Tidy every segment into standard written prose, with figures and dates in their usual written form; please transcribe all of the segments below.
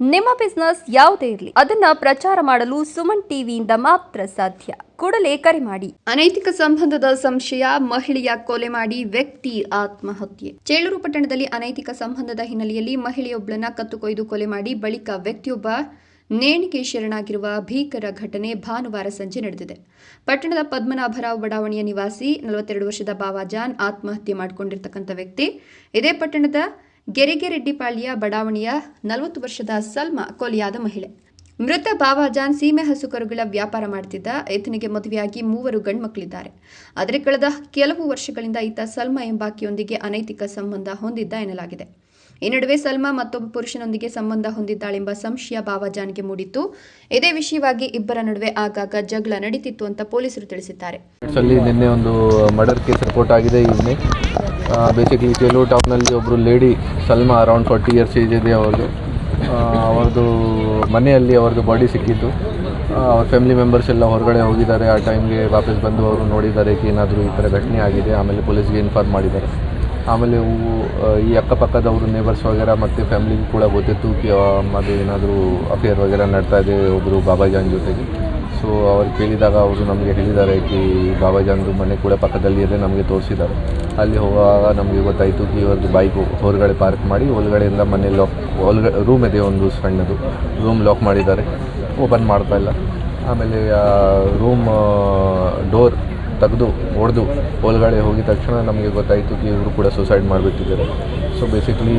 ನಿಮ್ಮ ಬಿಸ್ನೆಸ್ ಯಾವುದೇ ಇರಲಿ ಅದನ್ನ ಪ್ರಚಾರ ಮಾಡಲು ಸುಮನ್ ಟಿವಿಯಿಂದ ಮಾತ್ರ ಸಾಧ್ಯ. ಕೂಡಲೇ ಕರೆ ಮಾಡಿ. ಅನೈತಿಕ ಸಂಬಂಧದ ಸಂಶಯ, ಮಹಿಳೆಯ ಕೊಲೆ ಮಾಡಿ ವ್ಯಕ್ತಿ ಆತ್ಮಹತ್ಯೆ. ಚೇಳೂರು ಪಟ್ಟಣದಲ್ಲಿ ಅನೈತಿಕ ಸಂಬಂಧದ ಹಿನ್ನೆಲೆಯಲ್ಲಿ ಮಹಿಳೆಯೊಬ್ಬಳನ್ನ ಕತ್ತು ಕೊಯ್ದು ಕೊಲೆ ಮಾಡಿ ಬಳಿಕ ವ್ಯಕ್ತಿಯೊಬ್ಬ ನೇಣಿಗೆ ಶರಣಾಗಿರುವ ಭೀಕರ ಘಟನೆ ಭಾನುವಾರ ಸಂಜೆ ನಡೆದಿದೆ. ಪಟ್ಟಣದ ಪದ್ಮನಾಭರಾವ್ ಬಡಾವಣೆಯ ನಿವಾಸಿ 42 ವರ್ಷದ ಬಾವಾಜಾನ್ ಆತ್ಮಹತ್ಯೆ ಮಾಡಿಕೊಂಡಿರ್ತಕ್ಕಂಥ ವ್ಯಕ್ತಿ. ಇದೇ ಪಟ್ಟಣದ ಗೆರೆಗೆರೆಡ್ಡಿಪಾಳ್ಯ ಬಡಾವಣೆಯ 40 ವರ್ಷದ ಸಲ್ಮಾ ಕೊಲೆಯಾದ ಮಹಿಳೆ. ಮೃತ ಬಾವಾಜಾನ್ ಸೀಮೆ ಹಸುಕರುಗಳ ವ್ಯಾಪಾರ ಮಾಡುತ್ತಿದ್ದ. ಈತನಿಗೆ ಮದುವೆಯಾಗಿ 3 ಗಂಡ್ಮಕ್ಳಿದ್ದಾರೆ. ಆದರೆ ಕಳೆದ ಕೆಲವು ವರ್ಷಗಳಿಂದ ಈತ ಸಲ್ಮಾ ಎಂಬಾಕೆಯೊಂದಿಗೆ ಅನೈತಿಕ ಸಂಬಂಧ ಹೊಂದಿದ್ದ ಎನ್ನಲಾಗಿದೆ. ಈ ನಡುವೆ ಸಲ್ಮಾ ಮತ್ತೊಬ್ಬ ಪುರುಷನೊಂದಿಗೆ ಸಂಬಂಧ ಹೊಂದಿದ್ದಾಳೆಂಬ ಸಂಶಯ ಬಾವಾಜಾನ್ಗೆ ಮೂಡಿತ್ತು. ಇದೇ ವಿಷಯವಾಗಿ ಇಬ್ಬರ ನಡುವೆ ಆಗಾಗ ಜಗಳ ನಡೀತಿತ್ತು ಅಂತ ಪೊಲೀಸರು ತಿಳಿಸಿದ್ದಾರೆ. ನಿನ್ನೆ ಒಂದು ಮರ್ಡರ್ ಕೇಸ್ ರಿಪೋರ್ಟ್ ಆಗಿದೆ. ಈವ್ನಿಂಗ್ ಬೇಸಿಕಲಿ ಚೇಳೂರು ಟೌನಲ್ಲಿ ಒಬ್ಬರು lady Salma around 40 years age ಇದೆ. ಅವ್ರದ್ದು ಮನೆಯಲ್ಲಿ ಅವ್ರದ್ದು ಬಾಡಿ ಸಿಕ್ಕಿತ್ತು. ಅವ್ರ ಫ್ಯಾಮಿಲಿ ಮೆಂಬರ್ಸ್ ಎಲ್ಲ ಹೊರಗಡೆ ಹೋಗಿದ್ದಾರೆ. ಆ ಟೈಮ್ಗೆ ವಾಪಸ್ ಬಂದು ಅವರು ನೋಡಿದ್ದಾರೆ ಏನಾದರೂ ಈ ಥರ ಘಟನೆ ಆಗಿದೆ. ಆಮೇಲೆ ಪೊಲೀಸ್ಗೆ ಇನ್ಫಾರ್ಮ್ ಮಾಡಿದ್ದಾರೆ. ಆಮೇಲೆ ಈ ಅಕ್ಕಪಕ್ಕದವರು ನೇಬರ್ಸ್ ವಗೇರ ಮತ್ತು ಫ್ಯಾಮಿಲಿಗೂ ಕೂಡ ಗೊತ್ತಿತ್ತು ಅದು ಏನಾದರೂ ಅಫೇರ್ ವಗೇರ ನಡ್ತಾ ಇದೆ ಒಬ್ಬರು ಬಾಬಾಜಾನ್ ಜೊತೆಗೆ. ಸೊ ಅವ್ರು ಕೇಳಿದಾಗ ಅವರು ನಮಗೆ ಹೇಳಿದ್ದಾರೆ ಬಾಬಾಜಾನ್ದು ಮನೆ ಕೂಡ ಪಕ್ಕದಲ್ಲಿ ಇದೆ, ನಮಗೆ ತೋರಿಸಿದ್ದಾರೆ. ಅಲ್ಲಿ ಹೋಗುವಾಗ ನಮಗೆ ಗೊತ್ತಾಯಿತು ಇವ್ರದ್ದು ಬೈಕು ಹೊರಗಡೆ ಪಾರ್ಕ್ ಮಾಡಿ ಒಳಗಡೆಯಿಂದ ಮನೆ ರೂಮ್ ಇದೆ, ಒಂದು ಸಣ್ಣದು ರೂಮ್ ಲಾಕ್ ಮಾಡಿದ್ದಾರೆ, ಓಪನ್ ಮಾಡ್ತಾಯಿಲ್ಲ. ಆಮೇಲೆ ರೂಮ್ ಡೋರ್ ತೆಗೆದು ಹೊಡೆದು ಒಳಗಡೆ ಹೋಗಿದ ತಕ್ಷಣ ನಮಗೆ ಗೊತ್ತಾಯಿತು ಇವರು ಕೂಡ ಸೂಸೈಡ್ ಮಾಡಿಬಿಟ್ಟಿದ್ದಾರೆ. ಸೊ ಬೇಸಿಕ್ಲಿ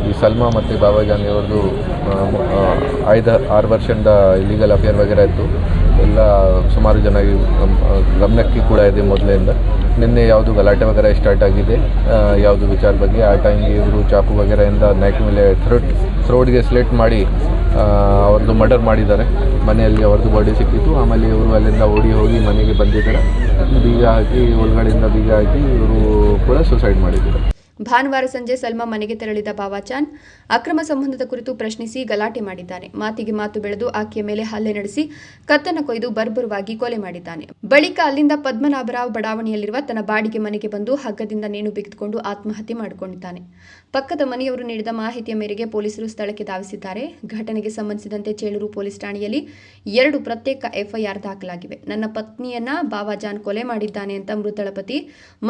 ಈ ಸಲ್ಮಾ ಮತ್ತು ಬಾಬಾಜಾನ್ ಅವ್ರದ್ದು 5-6 ವರ್ಷದಿಂದ ಇಲೀಗಲ್ ಅಫೇರ್ ವಗೇರ ಇತ್ತು. ಎಲ್ಲ ಸುಮಾರು ಜನ ಗಮನಕ್ಕೆ ಕೂಡ ಇದೆ ಮೊದಲಿಂದ. ನಿನ್ನೆ ಯಾವುದು ಗಲಾಟೆ ವಗೇರ ಸ್ಟಾರ್ಟ್ ಆಗಿದೆ ಯಾವುದು ವಿಚಾರ ಬಗ್ಗೆ. ಆ ಟೈಮ್ಗೆ ಇವರು ಚಾಕು ವಗೇರೆಯಿಂದ ನೆಕ್ ಮೇಲೆ ಥ್ರೋಟ್ಗೆ ಸ್ಲೇಟ್ ಮಾಡಿ ಅವ್ರದ್ದು ಮರ್ಡರ್ ಮಾಡಿದ್ದಾರೆ. ಮನೆಯಲ್ಲಿ ಅವ್ರದ್ದು ಬಾಡಿ ಸಿಕ್ಕಿತ್ತು. ಆಮೇಲೆ ಇವರು ಅಲ್ಲಿಂದ ಓಡಿ ಹೋಗಿ ಮನೆಗೆ ಬಂದಿದ್ದಾರೆ. ಬೀಗ ಹಾಕಿ ಒಳಗಡೆಯಿಂದ ಬೀಗ ಹಾಕಿ ಇವರು ಕೂಡ ಸೂಸೈಡ್ ಮಾಡಿದ್ದಾರೆ. ಭಾನುವಾರ ಸಂಜೆ ಸಲ್ಮಾ ಮನೆಗೆ ತೆರಳಿದ ಬಾವಾಜಾನ್ ಅಕ್ರಮ ಸಂಬಂಧದ ಕುರಿತು ಪ್ರಶ್ನಿಸಿ ಗಲಾಟೆ ಮಾಡಿದ್ದಾನೆ. ಮಾತಿಗೆ ಮಾತು ಬೆಳೆದು ಆಕೆಯ ಮೇಲೆ ಹಲ್ಲೆ ನಡೆಸಿ ಕತ್ತನ್ನು ಕೊಯ್ದು ಬರ್ಬರವಾಗಿ ಕೊಲೆ ಮಾಡಿದ್ದಾನೆ. ಬಳಿಕ ಅಲ್ಲಿಂದ ಪದ್ಮನಾಭರಾವ್ ಬಡಾವಣೆಯಲ್ಲಿರುವ ತನ್ನ ಬಾಡಿಗೆ ಮನೆಗೆ ಬಂದು ಹಗ್ಗದಿಂದ ನೇಣು ಬಿಗಿದುಕೊಂಡು ಆತ್ಮಹತ್ಯೆ ಮಾಡಿಕೊಂಡಿದ್ದಾನೆ. ಪಕ್ಕದ ಮನೆಯವರು ನೀಡಿದ ಮಾಹಿತಿಯ ಮೇರೆಗೆ ಪೊಲೀಸರು ಸ್ಥಳಕ್ಕೆ ಧಾವಿಸಿದ್ದಾರೆ. ಘಟನೆಗೆ ಸಂಬಂಧಿಸಿದಂತೆ ಚೇಳೂರು ಪೊಲೀಸ್ ಠಾಣೆಯಲ್ಲಿ 2 ಪ್ರತ್ಯೇಕ ಎಫ್ಐಆರ್ ದಾಖಲಾಗಿವೆ. ನನ್ನ ಪತ್ನಿಯನ್ನ ಬಾವಾಜಾನ್ ಕೊಲೆ ಮಾಡಿದ್ದಾನೆ ಅಂತ ಮೃತಳ ಪತಿ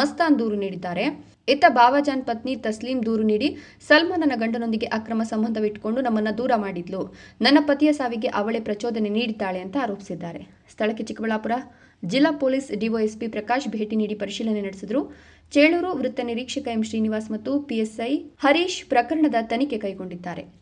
ಮಸ್ತಾನ್ ದೂರು ನೀಡಿದ್ದಾರೆ. ಇತ್ತ ಬಾವಾಜಾನ್ ಪತ್ನಿ ತಸ್ಲೀಂ ದೂರು ನೀಡಿ ಸಲ್ಮಾ ನನ್ನ ಗಂಡನೊಂದಿಗೆ ಅಕ್ರಮ ಸಂಬಂಧವಿಟ್ಟುಕೊಂಡು ನಮ್ಮನ್ನು ದೂರ ಮಾಡಿದ್ಲು, ನನ್ನ ಪತಿಯ ಸಾವಿಗೆ ಅವಳೇ ಪ್ರಚೋದನೆ ನೀಡಿದ್ದಾಳೆ ಅಂತ ಆರೋಪಿಸಿದ್ದಾರೆ. ಸ್ಥಳಕ್ಕೆ ಚಿಕ್ಕಬಳ್ಳಾಪುರ ಜಿಲ್ಲಾ ಪೊಲೀಸ್ ಡಿವೈಎಸ್ಪಿ ಪ್ರಕಾಶ್ ಭೇಟಿ ನೀಡಿ ಪರಿಶೀಲನೆ ನಡೆಸಿದರು. ಚೇಳೂರು ವೃತ್ತ ನಿರೀಕ್ಷಕ ಎಂ ಶ್ರೀನಿವಾಸ್ ಮತ್ತು ಪಿಎಸ್ಐ ಹರೀಶ್ ಪ್ರಕರಣದ ತನಿಖೆ ಕೈಗೊಂಡಿದ್ದಾರೆ.